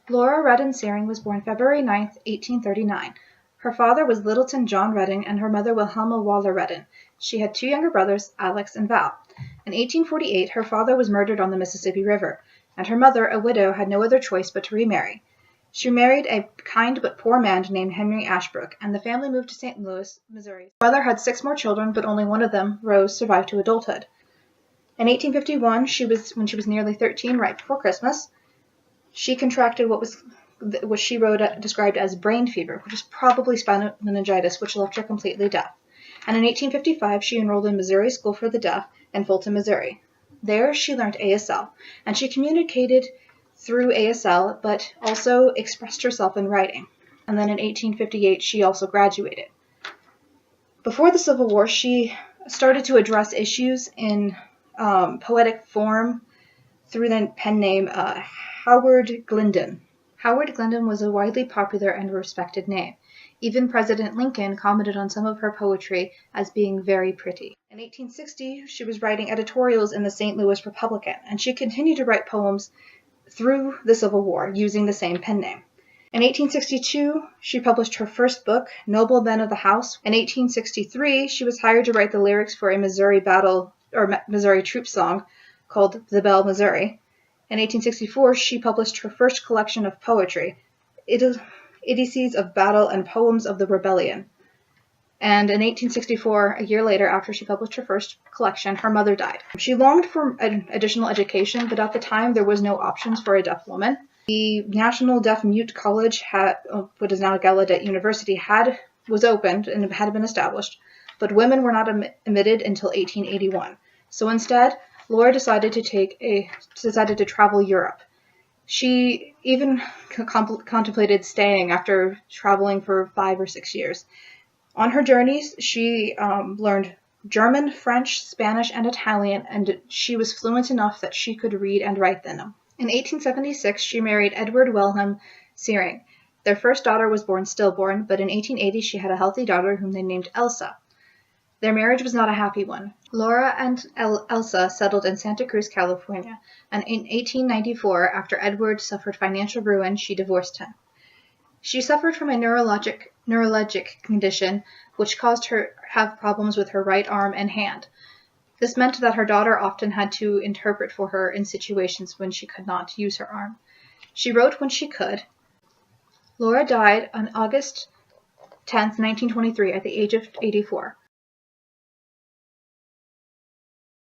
Laura Redden Searing was born February 9, 1839. Her father was Littleton John Redden and her mother Wilhelma Waller Redden. She had two younger brothers, Alex and Val. In 1848, her father was murdered on the Mississippi River, and her mother, a widow, had no other choice but to remarry. She married a kind but poor man named Henry Ashbrook, and the family moved to St. Louis, Missouri. Her mother had 6 more children, but only one of them, Rose, survived to adulthood. In 1851, when she was nearly 13, right before Christmas, she contracted what she described as brain fever, which is probably spinal meningitis, which left her completely deaf. And in 1855, she enrolled in Missouri School for the Deaf in Fulton, Missouri. There, she learned ASL, and she communicated through ASL, but also expressed herself in writing. And then in 1858, she also graduated. Before the Civil War, she started to address issues in poetic form through the pen name Howard Glendon. Howard Glendon was a widely popular and respected name. Even President Lincoln commented on some of her poetry as being very pretty. In 1860, she was writing editorials in the St. Louis Republican, and she continued to write poems through the Civil War using the same pen name. In 1862, she published her first book, Noble Men of the House. In 1863, she was hired to write the lyrics for a Missouri troop song called The Belle Missouri. In 1864, she published her first collection of poetry, Idiocies of Battle and Poems of the Rebellion. And in 1864, a year later, after she published her first collection, her mother died. She longed for additional education, but at the time there was no options for a deaf woman. The National Deaf Mute College, what is now Gallaudet University, was opened and had been established, but women were not admitted until 1881. So instead, Laura decided to travel Europe. She even contemplated staying after traveling for 5 or 6 years. On her journeys, she learned German, French, Spanish, and Italian, and she was fluent enough that she could read and write them. In 1876, she married Edward Wilhelm Searing. Their first daughter was born stillborn, but in 1880 she had a healthy daughter whom they named Elsa. Their marriage was not a happy one. Laura and Elsa settled in Santa Cruz, California, and in 1894, after Edward suffered financial ruin, she divorced him. She suffered from a neurologic condition which caused her to have problems with her right arm and hand. This meant that her daughter often had to interpret for her in situations when she could not use her arm. She wrote when she could. Laura died on August 10, 1923, at the age of 84.